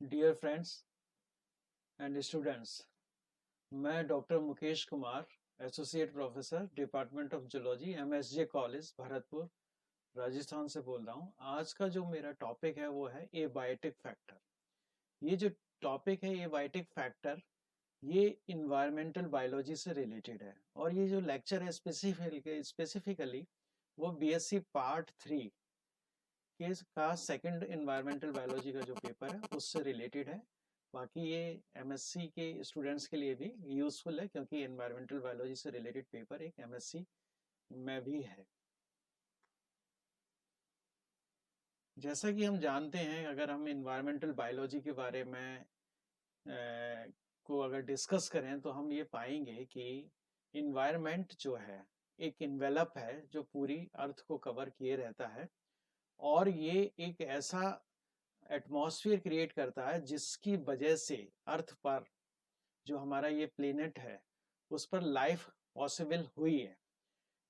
Dear friends and students, मैं doctor Mukesh Kumar, associate professor department of zoology, MSJ college, Bharatpur, Rajasthan से बोल रहा हूँ। आज का जो मेरा टॉपिक है वो है एबायोटिक फैक्टर। ये जो टॉपिक है एबायोटिक फैक्टर, ये इन्वायरमेंटल बायोलॉजी से रिलेटेड है और ये जो लेक्चर है स्पेसिफिकली वो बीएससी पार्ट 3 के का सेकंड इन्वायरमेंटल बायोलॉजी का जो पेपर है उससे रिलेटेड है। बाकी ये एमएससी के स्टूडेंट्स के लिए भी यूजफुल है क्योंकि एनवायरमेंटल बायोलॉजी से रिलेटेड पेपर एक एमएससी में भी है। जैसा कि हम जानते हैं, अगर हम इन्वायरमेंटल बायोलॉजी के बारे में को अगर डिस्कस करें तो हम ये पाएंगे कि इन्वायरमेंट जो है एक इन्वेलप है जो पूरी अर्थ को कवर किए रहता है और ये एक ऐसा एटमॉस्फेयर क्रिएट करता है जिसकी वजह से अर्थ पर जो हमारा ये प्लेनेट है उस पर लाइफ पॉसिबल हुई है।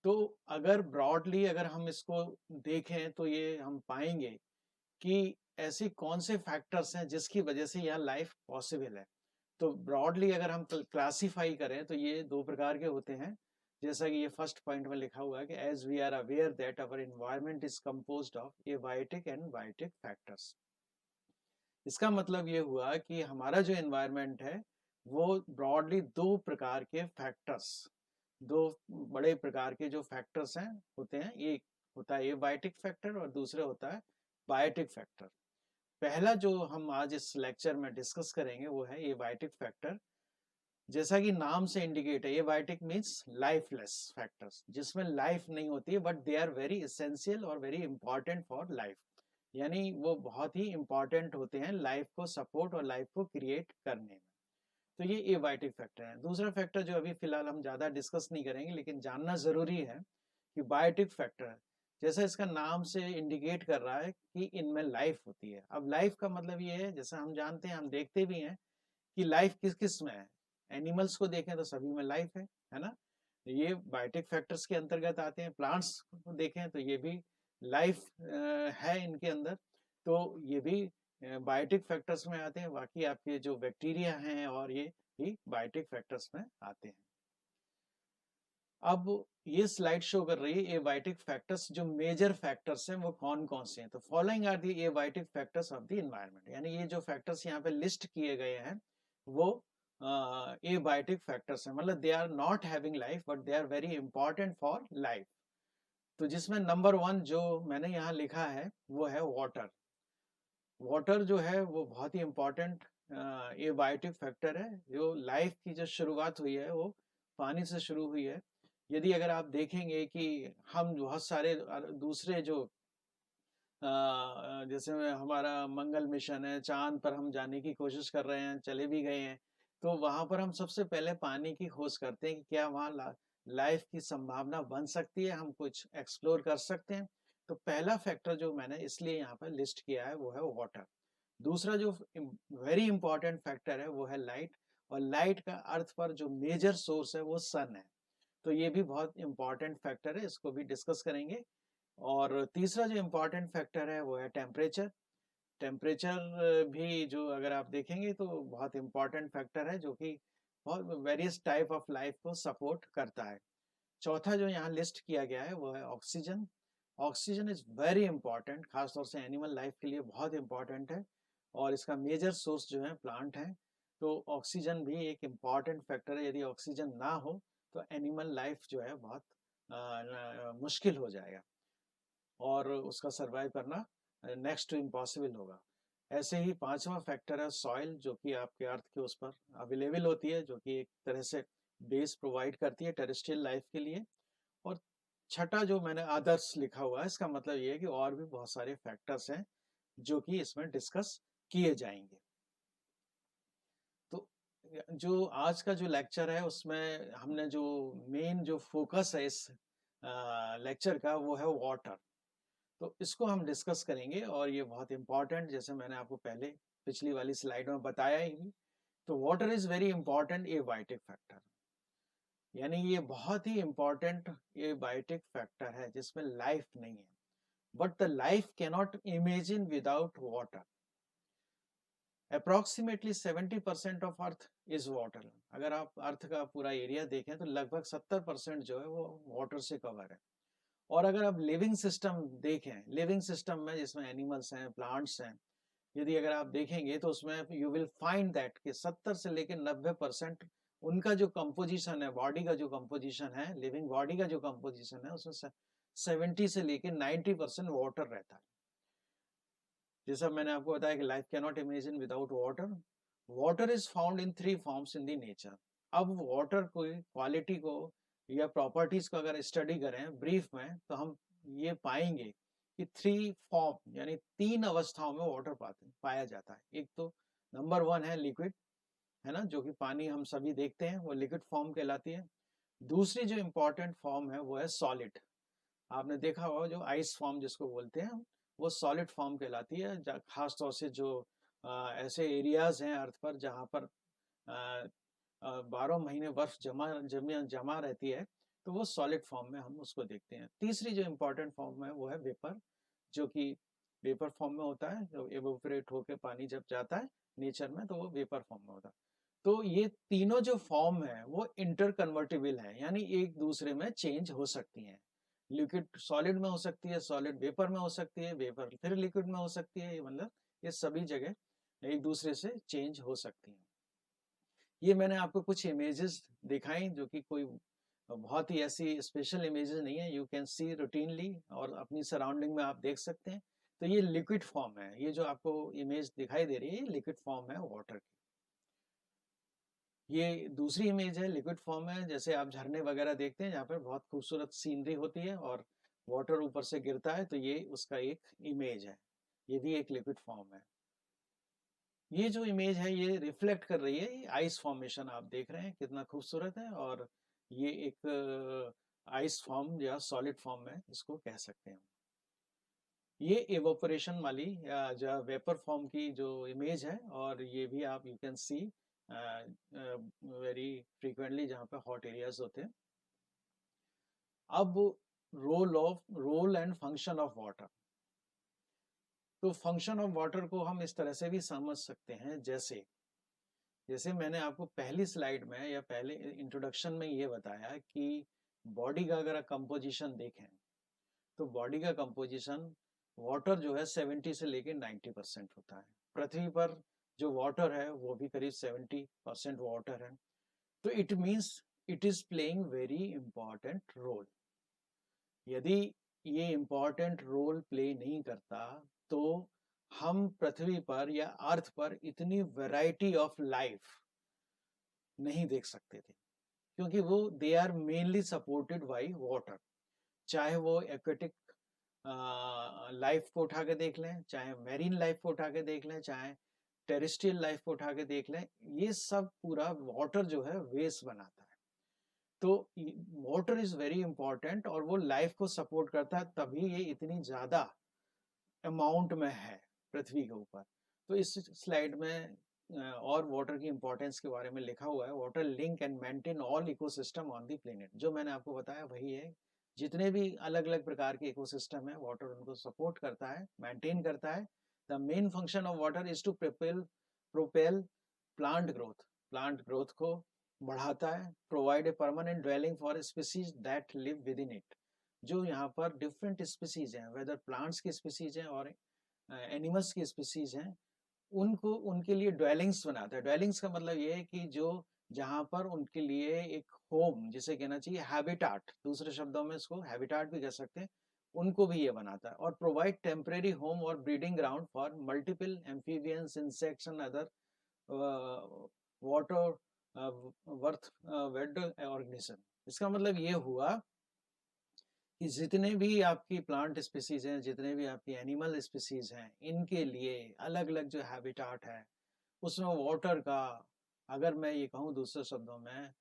तो अगर ब्रॉडली अगर हम इसको देखें तो ये हम पाएंगे कि ऐसी कौन से फैक्टर्स हैं जिसकी वजह से यह लाइफ पॉसिबल है। तो ब्रॉडली अगर हम क्लासीफाई करें तो ये दो प्रकार के होते हैं। जैसा कि ये फर्स्ट पॉइंट में लिखा हुआ है कि as we are aware that our environment is composed of abiotic and biotic factors. इसका मतलब ये हुआ कि हमारा जो एनवायरनमेंट है वो ब्रॉडली दो प्रकार के फैक्टर्स, दो बड़े प्रकार के जो फैक्टर्स हैं होते हैं। एक होता है एबायोटिक फैक्टर और दूसरा होता है बायोटिक फैक्टर। पहला जो हम आज इस लेक्चर में डिस्कस करेंगे वो है एबायोटिक फैक्टर। जैसा कि नाम से इंडिकेट है, एबायोटिक मीन्स लाइफलेस फैक्टर्स, जिसमें लाइफ नहीं होती है but they are very essential और वेरी इंपॉर्टेंट फॉर लाइफ। यानी वो बहुत ही इंपॉर्टेंट होते हैं लाइफ को सपोर्ट और लाइफ को क्रिएट करने में। तो ये एबायोटिक फैक्टर है। दूसरा फैक्टर जो अभी फिलहाल हम ज्यादा डिस्कस नहीं करेंगे लेकिन जानना जरूरी है कि बायोटिक फैक्टर है। जैसा इसका नाम से इंडिकेट कर रहा है कि इनमें लाइफ होती है। अब लाइफ का मतलब ये है, जैसा हम जानते हैं, हम देखते भी हैं कि लाइफ किस किस में है। एनिमल्स को देखें तो सभी में लाइफ है ना। ये बायोटिक फैक्टर्स के अंतर्गत आते हैं। प्लांट्स को देखें तो ये भी लाइफ है इनके अंदर, तो ये भी बायोटिक फैक्टर्स में आते हैं। बाकी आपके जो बैक्टीरिया हैं और ये भी बायोटिक फैक्टर्स में आते हैं। अब ये स्लाइड शो कर रही है एबायोटिक फैक्टर्स, जो मेजर फैक्टर्स हैं वो कौन कौन से हैं। तो following are the abiotic factors of the environment, यानी ये जो फैक्टर्स यहाँ पे लिस्ट किए गए हैं वो एबायोटिक फैक्टर्स हैं। मतलब they are not having life but they are very important for life. तो जिसमें नंबर 1 जो मैंने यहाँ लिखा है वो है वाटर। वाटर जो है वो बहुत ही इम्पोर्टेंट एबायोटिक फैक्टर है। जो लाइफ की जो शुरुआत हुई है वो पानी से शुरू हुई है। यदि अगर आप देखेंगे कि हम बहुत सारे दूसरे जो जैसे हमारा मंगल मिशन है, चांद पर हम जाने की कोशिश कर रहे हैं, चले भी गए हैं, तो वहां पर हम सबसे पहले पानी की खोज करते हैं कि क्या वहाँ लाइफ की संभावना बन सकती है, हम कुछ एक्सप्लोर कर सकते हैं। तो पहला फैक्टर जो मैंने इसलिए यहाँ पर लिस्ट किया है वो है वाटर। दूसरा जो वेरी इंपॉर्टेंट फैक्टर है वो है लाइट, और लाइट का अर्थ पर जो मेजर सोर्स है वो सन है। तो ये भी बहुत इंपॉर्टेंट फैक्टर है, इसको भी डिस्कस करेंगे। और तीसरा जो इम्पोर्टेंट फैक्टर है वो है टेम्परेचर। टेम्परेचर भी जो अगर आप देखेंगे तो बहुत इम्पोर्टेंट फैक्टर है जो कि बहुत वेरियस टाइप ऑफ लाइफ को सपोर्ट करता है। चौथा जो यहाँ लिस्ट किया गया है वो है oxygen. Oxygen is very important, खासतौर से एनिमल लाइफ के लिए बहुत इंपॉर्टेंट है और इसका मेजर सोर्स जो है प्लांट है। तो ऑक्सीजन भी एक इम्पॉर्टेंट फैक्टर है। यदि ऑक्सीजन ना हो तो एनिमल लाइफ जो है बहुत मुश्किल हो जाएगा और उसका सरवाइव करना नेक्स्ट टू इम्पॉसिबल होगा। ऐसे ही पांचवा फैक्टर है सॉइल, जो कि आपके अर्थ के उस पर अवेलेबल होती है, जो कि एक तरह से बेस प्रोवाइड करती है टेरेस्ट्रियल लाइफ के लिए। और छठा जो मैंने अदर्स लिखा हुआ है, इसका मतलब ये है कि और भी बहुत सारे फैक्टर्स हैं जो कि इसमें डिस्कस किए जाएंगे। तो जो आज का जो लेक्चर है उसमें हमने जो मेन जो फोकस है इस लेक्चर का वो है वाटर। तो इसको हम डिस्कस करेंगे और ये बहुत इंपॉर्टेंट, जैसे मैंने आपको पहले पिछली वाली स्लाइड में बताया ही। तो water is very important abiotic factor, यानी ये बहुत ही इंपॉर्टेंट एबायोटिक फैक्टर है जिसमें लाइफ नहीं है, but the life cannot imagine without water. Approximately 70% of earth is water. अगर आप अर्थ का पूरा एरिया देखें तो लगभग 70% जो है वो वाटर से कवर है। और अगर आप लिविंग सिस्टम देखें, लिविंग सिस्टम में जिसमें एनिमल्स हैं, प्लांट्स हैं, यदि अगर आप देखेंगे तो उसमें यू विल फाइंड दैट कि 70 से लेकर 90% उनका जो कंपोजिशन है, बॉडी का जो कंपोजिशन है, लिविंग बॉडी का जो कंपोजिशन है, उसमें 70 से लेकर 90% वाटर रहता है। जैसा मैंने आपको बताया कि life can not imagine without water. Water is found in 3 forms in the nature. अब वाटर को क्वालिटी को या प्रॉपर्टीज को अगर स्टडी करें ब्रीफ में तो हम ये पाएंगे कि 3 फॉर्म यानी 3 अवस्थाओं में वाटर पाया जाता है। एक तो नंबर 1 है लिक्विड, है ना, जो कि पानी हम सभी देखते हैं, वो लिक्विड फॉर्म कहलाती है। दूसरी जो इम्पोर्टेंट फॉर्म है वो है सॉलिड। आपने देखा होगा जो आइस फॉर्म जिसको बोलते हैं, वो सॉलिड फॉर्म कहलाती है। खास तौर से जो ऐसे एरियाज हैं अर्थ पर जहाँ पर 12 महीने बर्फ जमा रहती है, तो वो सॉलिड फॉर्म में हम उसको देखते हैं। तीसरी जो इम्पोर्टेंट फॉर्म है वो है वेपर, जो कि वेपर फॉर्म में होता है। जो एवोपरेट होकर पानी जब जाता है नेचर में तो वो वेपर फॉर्म में होता है। तो ये तीनों जो फॉर्म है वो इंटर कन्वर्टिबल है, यानी एक दूसरे में चेंज हो सकती हैं। लिक्विड सॉलिड में हो सकती है, सॉलिड वेपर में हो सकती है, वेपर फिर लिक्विड में हो सकती है। मतलब ये सभी जगह एक दूसरे से चेंज हो सकती हैं। ये मैंने आपको कुछ इमेजेस दिखाई जो कि कोई बहुत ही ऐसी स्पेशल इमेजेस नहीं है, यू कैन सी रूटीनली और अपनी सराउंडिंग में आप देख सकते हैं। तो ये लिक्विड फॉर्म है, ये जो आपको इमेज दिखाई दे रही है लिक्विड फॉर्म है वाटर की। ये दूसरी इमेज है, लिक्विड फॉर्म है, जैसे आप झरने वगैरह देखते हैं जहाँ पर बहुत खूबसूरत सीनरी होती है और वाटर ऊपर से गिरता है, तो ये उसका एक इमेज है। ये भी एक लिक्विड फॉर्म है। ये जो इमेज है ये रिफ्लेक्ट कर रही है आइस फॉर्मेशन, आप देख रहे हैं कितना खूबसूरत है। और ये एक आइस फॉर्म या सॉलिड फॉर्म में इसको कह सकते हैं। ये एवोपरेशन वाली या जो वेपर फॉर्म की जो इमेज है, और ये भी आप you can see very frequently जहाँ पे हॉट एरियाज होते हैं। अब role and function of water. तो फंक्शन ऑफ वाटर को हम इस तरह से भी समझ सकते हैं, जैसे जैसे मैंने आपको पहली स्लाइड में या पहले इंट्रोडक्शन में ये बताया कि बॉडी का अगर कंपोजिशन देखें तो बॉडी का कंपोजिशन वाटर जो है 70 से लेके 90% होता है। पृथ्वी पर जो वाटर है वो भी करीब 70% वाटर है। तो it means it is playing very important role. यदि ये इम्पॉर्टेंट रोल प्ले नहीं करता तो हम पृथ्वी पर या अर्थ पर इतनी वैरायटी ऑफ लाइफ नहीं देख सकते थे, क्योंकि वो they are mainly supported by water. चाहे वो एक्वेटिक लाइफ को उठा के देख लें, चाहे मैरीन लाइफ को उठा के देख लें, चाहे टेरेस्ट्रियल लाइफ को उठा के देख लें, ये सब पूरा वाटर जो है वेस बनाता है। तो वाटर इज वेरी इंपॉर्टेंट और वो लाइफ को सपोर्ट करता है, तभी ये इतनी ज्यादा अमाउंट में है पृथ्वी के ऊपर। तो इस स्लाइड में और वाटर की इंपॉर्टेंस के बारे में लिखा हुआ है, water link and maintain all ecosystem on the planet. जो मैंने आपको बताया वही है, जितने भी अलग अलग प्रकार के इकोसिस्टम है वाटर उनको सपोर्ट करता है, मेंटेन करता है। The main function of water is to propel plant growth को बढ़ाता है, provide a permanent dwelling for species that live with in it. जो यहाँ पर डिफरेंट स्पीसीज हैं, वेदर प्लांट्स की स्पीसीज हैं और एनिमल्स की स्पीसीज हैं, उनको उनके लिए ड्वेलिंग्स बनाता है। ड्वेलिंग्स का मतलब ये है कि जो जहाँ पर उनके लिए एक होम, जिसे कहना चाहिए हैबिटाट, दूसरे शब्दों में इसको हैबिटाट भी कह सकते हैं, उनको भी ये बनाता है। और प्रोवाइड टेम्परेरी होम और breeding ground for multiple amphibians, insects and other water worth wade organism. इसका मतलब ये हुआ कि जितने भी आपकी प्लांट स्पीसीज हैं, जितने भी आपकी एनिमल स्पीसीज हैं, इनके लिए अलग अलग जो हैबिटाट है, उसमें वाटर का, अगर मैं ये कहूँ दूसरे शब्दों में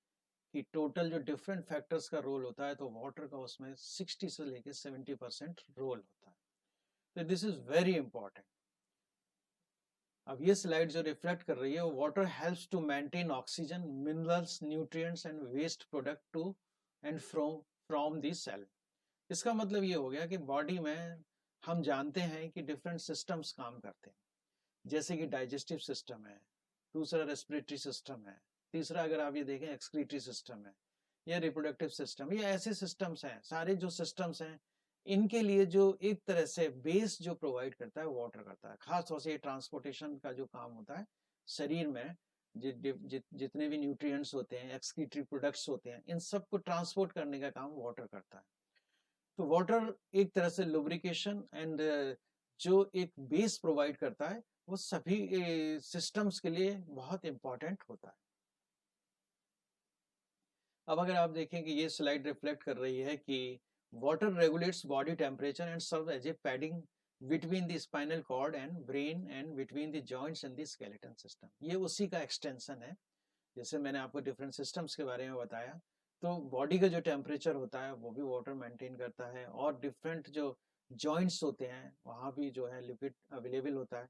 कि टोटल जो डिफरेंट फैक्टर्स का रोल होता है, तो वाटर का उसमें 60 से लेके 70% रोल होता है। तो दिस इज वेरी इंपॉर्टेंट। अब ये स्लाइड जो रिफ्लेक्ट कर रही है, water helps to maintain oxygen, minerals, nutrients and waste product to and from the cell. इसका मतलब ये हो गया कि बॉडी में हम जानते हैं कि डिफरेंट सिस्टम्स काम करते हैं। जैसे कि डाइजेस्टिव सिस्टम है, दूसरा रेस्पिरेटरी सिस्टम है, तीसरा अगर आप ये देखें एक्सक्रीटरी सिस्टम है, या रिप्रोडक्टिव सिस्टम, ये ऐसे सिस्टम्स हैं, सारे जो सिस्टम्स हैं इनके लिए जो एक तरह से बेस जो प्रोवाइड करता है वाटर करता है। खास तौर से ट्रांसपोर्टेशन का जो काम होता है शरीर में, जितने भी न्यूट्रिएंट्स होते हैं, एक्सक्रीटरी प्रोडक्ट्स होते हैं, इन सबको ट्रांसपोर्ट करने का काम वाटर करता है। तो वाटर एक तरह से लुब्रिकेशन एंड जो एक बेस प्रोवाइड करता है, वो सभी सिस्टम्स के लिए बहुत इंपॉर्टेंट होता है। अब अगर आप देखें कि ये स्लाइड रिफ्लेक्ट कर रही है कि water regulates body temperature and serve as a padding between the spinal cord and brain and between the joints and the skeleton system. ये उसी का एक्सटेंशन है। जैसे मैंने आपको डिफरेंट सिस्टम्स के बारे में बताया, तो बॉडी का जो टेम्परेचर होता है वो भी वाटर मेंटेन करता है, और डिफरेंट जो जॉइंट्स होते हैं वहाँ भी जो है लिक्विड अवेलेबल होता है।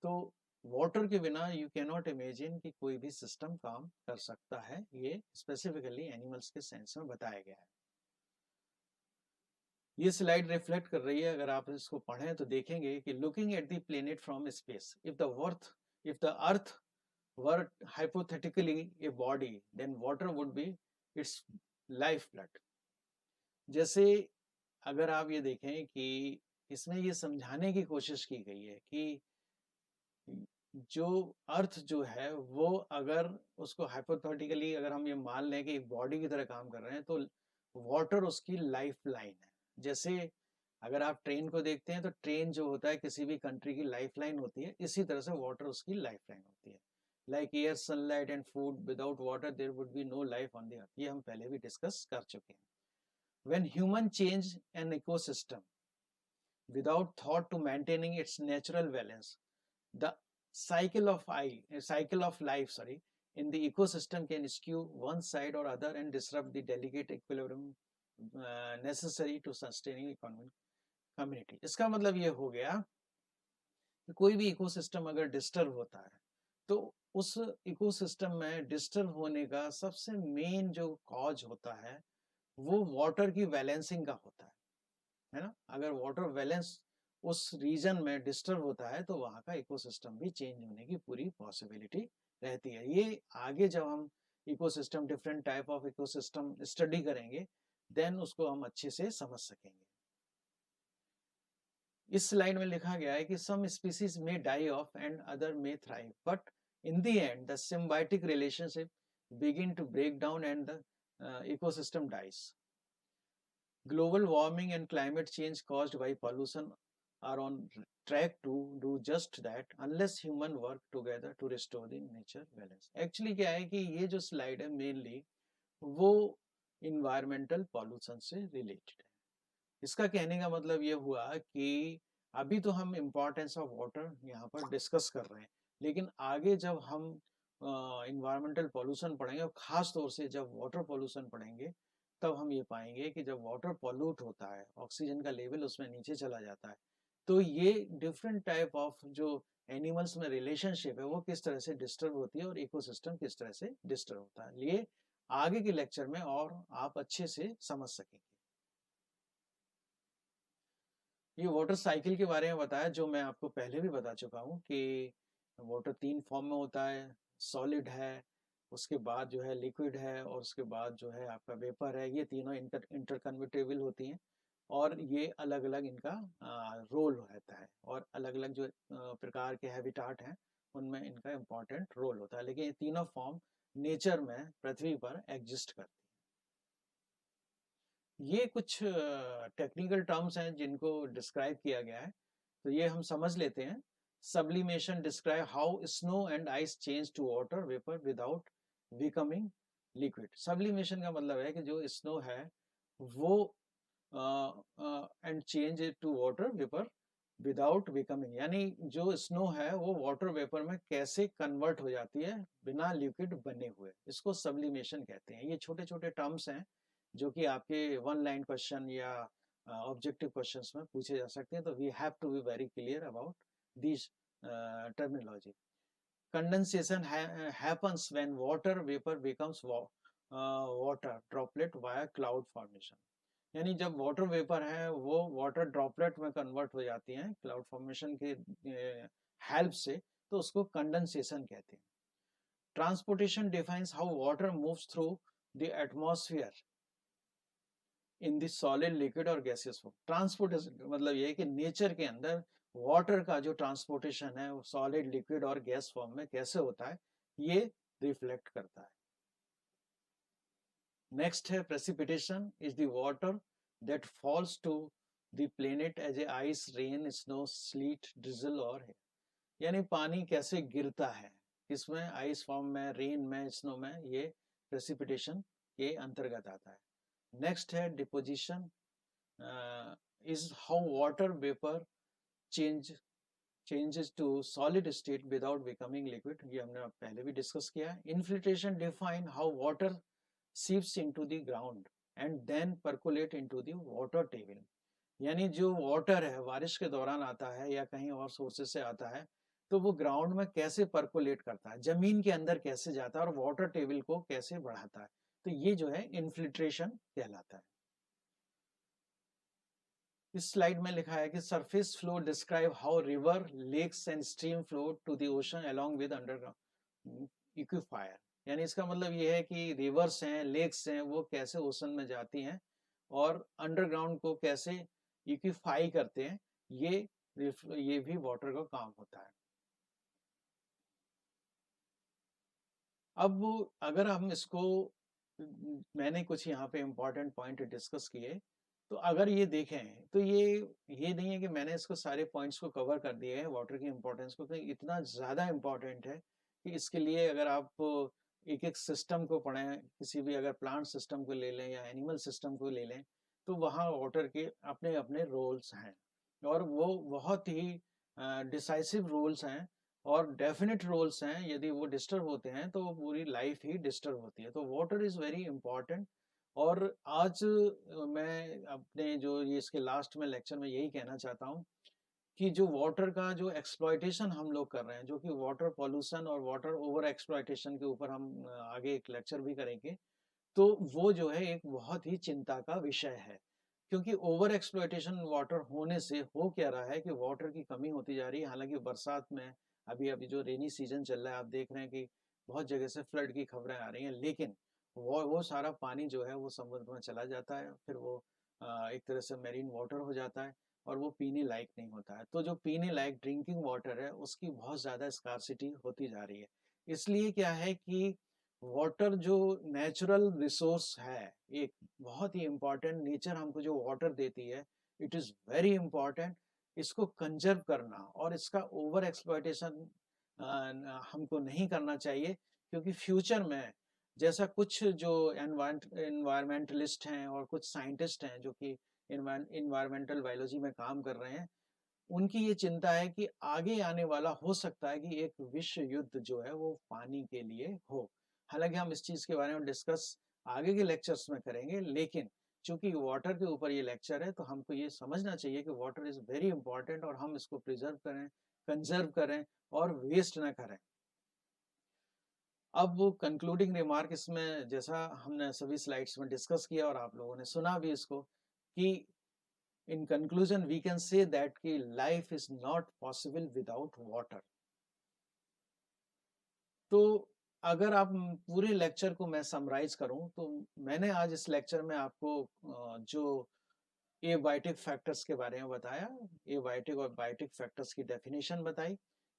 तो वाटर के बिना यू कैन नॉट इमेजिन कि कोई भी सिस्टम काम कर सकता है। ये स्पेसिफिकली एनिमल्स के सेंस में बताया गया है। ये स्लाइड रिफ्लेक्ट कर रही है, अगर आप इसको पढ़ें तो देखेंगे कि looking at the planet from space, if the earth were hypothetically a body, then water would be its lifeblood। जैसे अगर आप ये देखें कि इसमें ये समझाने की कोशिश की गई है कि जो अर्थ जो है वो अगर उसको हाइपोथेटिकली अगर हम ये मान लें कि एक बॉडी की तरह काम कर रहे हैं, तो वाटर उसकी लाइफ लाइन है। जैसे अगर आप ट्रेन को देखते हैं तो ट्रेन जो होता है किसी भी कंट्री की लाइफ लाइन होती है, इसी तरह से वाटर उसकी लाइफ लाइन होती है। Like air, sunlight and food, without water there would be no life on the earth. ये हम पहले भी डिस्कस कर चुके हैं। When human change an ecosystem without thought to maintaining its natural balance, the cycle of life, in the ecosystem can skew one side or other and disrupt the delicate equilibrium necessary to sustaining economic community। इसका मतलब ये हो गया कि कोई भी ecosystem अगर disturb होता है, तो उस इकोसिस्टम में डिस्टर्ब होने का सबसे मेन जो कॉज होता है वो वाटर की बैलेंसिंग का होता है ना। अगर वाटर बैलेंस उस रीजन में डिस्टर्ब होता है तो वहाँ का इकोसिस्टम भी चेंज होने की पूरी पॉसिबिलिटी रहती है। ये आगे जब हम ecosystem, different type of ecosystem study करेंगे, देन उसको हम अच्छे से समझ सकेंगे। इस स्लाइड में लिखा गया है कि some species may die off and other may thrive, but in the end the symbiotic relationship begin to break down and the ecosystem dies। Global warming and climate change caused by pollution are on track to do just that unless human work together to restore the nature balance। Actually क्या है कि ये जो slide है mainly वो environmental pollution से related है। इसका कहने का मतलब ये हुआ कि अभी तो हम इम्पोर्टेंस ऑफ वाटर यहाँ पर डिस्कस कर रहे हैं, लेकिन आगे जब हम इन्वायरमेंटल पॉल्यूशन पढ़ेंगे और ख़ास तौर से जब वाटर पॉल्यूशन पढ़ेंगे, तब हम ये पाएंगे कि जब वाटर पॉल्यूट होता है, ऑक्सीजन का लेवल उसमें नीचे चला जाता है, तो ये डिफरेंट टाइप ऑफ जो एनिमल्स में रिलेशनशिप है वो किस तरह से डिस्टर्ब होती है और इकोसिस्टम किस तरह से डिस्टर्ब होता है। ये आगे के लेक्चर में और आप अच्छे से समझ सकेंगे। ये वाटर साइकिल के बारे में बताया, जो मैं आपको पहले भी बता चुका हूँ कि वाटर 3 फॉर्म में होता है। सॉलिड है, उसके बाद जो है लिक्विड है, और उसके बाद जो है आपका वेपर है। ये तीनों इंटरकन्वर्टेबल होती हैं, और ये अलग अलग इनका रोल रहता है, और अलग अलग जो प्रकार के हैबिटाट हैं उनमें इनका इम्पोर्टेंट रोल होता है। लेकिन ये तीनों फॉर्म नेचर में पृथ्वी पर एग्जिस्ट करती है। ये कुछ टेक्निकल टर्म्स हैं जिनको डिस्क्राइब किया गया है, तो ये हम समझ लेते हैं। Sublimation describe how snow and ice change to water vapour without becoming liquid. Sublimation का मतलब है कि जो स्नो है वो and change to water vapour without becoming, यानी जो स्नो है वो वाटर वेपर में कैसे कन्वर्ट हो जाती है बिना लिक्विड बने हुए, इसको सब्लिमेशन कहते हैं। ये छोटे छोटे टर्म्स हैं जो कि आपके वन लाइन क्वेश्चन या ऑब्जेक्टिव क्वेश्चंस में पूछे जा सकते हैं, तो we have to be very clear about this terminology. Condensation happens when water vapor becomes water droplet via cloud formation। यानी जब वाटर वेपर है वो वाटर ड्रॉपलेट में कन्वर्ट हो जाती हैं क्लाउड फॉर्मेशन के हेल्प से, तो उसको कंडेंसेशन कहते हैं। Transportation defines how water moves through the atmosphere in the solid, liquid और गैसियस फॉर्म। ट्रांसपोर्टेशन मतलब ये है कि नेचर के अंदर वाटर का जो ट्रांसपोर्टेशन है वो सॉलिड, लिक्विड और गैस फॉर्म में कैसे होता है, ये रिफ्लेक्ट करता है। नेक्स्ट है precipitation is the water that falls to the planet as a ice, rain, snow, sleet, drizzle और है, यानी पानी कैसे गिरता है, किसमें, आइस फॉर्म में, रेन में, स्नो में, ये प्रेसिपिटेशन के अंतर्गत आता है। नेक्स्ट है deposition is how water vapour changes to solid state without becoming liquid, ये हमने पहले भी डिस्कस किया है। Infiltration define how water seeps into the ground and then percolate into the water table, यानी जो वाटर है बारिश के दौरान आता है या कहीं और सोर्सेज से आता है, तो वो ग्राउंड में कैसे परकोलेट करता है, जमीन के अंदर कैसे जाता है और वाटर टेबल को कैसे बढ़ाता है, तो ये जो है इन्फिल्ट्रेशन कहलाता है। इस स्लाइड में लिखा है कि surface flow describe how river, lakes and stream flow to the ocean along with underground aquifer, यानी इसका मतलब ये है कि रिवर्स हैं, लेक्स हैं, वो कैसे ओशन में जाती हैं और अंडरग्राउंड को कैसे इक्विफाई करते हैं, ये भी वाटर का काम होता है। अब अगर हम इसको, मैंने कुछ यहाँ पे इम्पोर्टेंट पॉइंट डिस्कस किए, तो अगर ये देखें तो ये नहीं है कि मैंने इसको सारे पॉइंट्स को कवर कर दिए हैं वाटर की इम्पोर्टेंस को, तो इतना ज़्यादा इम्पोर्टेंट है कि इसके लिए अगर आप एक एक सिस्टम को पढ़ें, किसी भी अगर प्लांट सिस्टम को ले लें या एनिमल सिस्टम को ले लें, तो वहाँ वाटर के अपने अपने रोल्स हैं और वो बहुत ही डिसाइसिव रोल्स हैं और डेफिनेट रोल्स हैं। यदि वो डिस्टर्ब होते हैं तो पूरी लाइफ ही डिस्टर्ब होती है, तो वाटर इज़ वेरी इंपॉर्टेंट। और आज मैं अपने जो ये इसके लास्ट में लेक्चर में यही कहना चाहता हूँ कि जो वाटर का जो एक्सप्लॉयटेशन हम लोग कर रहे हैं, जो कि वाटर पॉल्यूशन और वाटर ओवर एक्सप्लॉयटेशन के ऊपर हम आगे एक लेक्चर भी करेंगे, तो वो जो है एक बहुत ही चिंता का विषय है, क्योंकि ओवर एक्सप्लॉयटेशन वाटर होने से हो क्या रहा है कि वाटर की कमी होती जा रही है। हालांकि बरसात में अभी अभी जो रेनी सीजन चल रहा है, आप देख रहे हैं कि बहुत जगह से फ्लड की खबरें आ रही हैं, लेकिन वो सारा पानी जो है वो समुद्र में चला जाता है, फिर वो एक तरह से मेरीन वाटर हो जाता है और वो पीने लायक नहीं होता है। तो जो पीने लायक ड्रिंकिंग वाटर है उसकी बहुत ज़्यादा स्कार्सिटी होती जा रही है। इसलिए क्या है कि वाटर जो नेचुरल रिसोर्स है, एक बहुत ही इम्पोर्टेंट, नेचर हमको जो वाटर देती है, इट इज़ वेरी इम्पोर्टेंट। इसको कंजर्व करना और इसका ओवर एक्सप्लॉयटेशन हमको नहीं करना चाहिए, क्योंकि फ्यूचर में जैसा कुछ जो एनवायरमेंटलिस्ट हैं और कुछ साइंटिस्ट हैं जो कि इन्वायरमेंटल बायोलॉजी में काम कर रहे हैं, उनकी ये चिंता है कि आगे आने वाला हो सकता है कि एक विश्व युद्ध जो है वो पानी के लिए हो। हालांकि हम इस चीज़ के बारे में डिस्कस आगे के लेक्चर्स में करेंगे, लेकिन चूंकि वाटर के ऊपर ये लेक्चर है तो हमको ये समझना चाहिए कि वाटर इज़ वेरी इंपॉर्टेंट और हम इसको प्रिजर्व करें, कंजर्व करें और वेस्ट ना करें। अब वो कंक्लूडिंग रिमार्क इसमें, जैसा हमने सभी स्लाइड्स में डिस्कस किया और आप लोगों ने सुना भी इसको, कि in conclusion we can say that कि life is not possible without water। तो अगर आप पूरे लेक्चर को मैं समराइज करूं तो मैंने आज इस लेक्चर में आपको जो एबायोटिक फैक्टर्स के बारे में बताया, एबायोटिक और बायोटिक फैक्टर्स की डेफिनेशन बताई।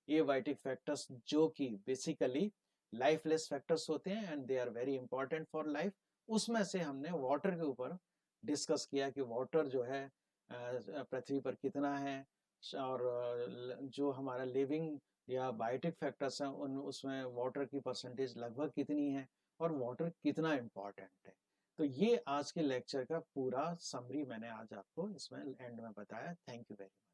एबायोटिक फैक्टर्स जो कि बेसिकली लाइफलेस फैक्टर्स होते हैं and they are very important for life. उसमें से हमने वाटर के ऊपर डिस्कस किया कि वाटर जो है पृथ्वी पर कितना है, और जो हमारा लिविंग या बायोटिक फैक्टर्स हैं उन उसमें वाटर की परसेंटेज लगभग कितनी है और वाटर कितना इम्पॉर्टेंट है। तो ये आज के लेक्चर का पूरा समरी मैंने आज आपको इसमें एंड में बताया। Thank you very much.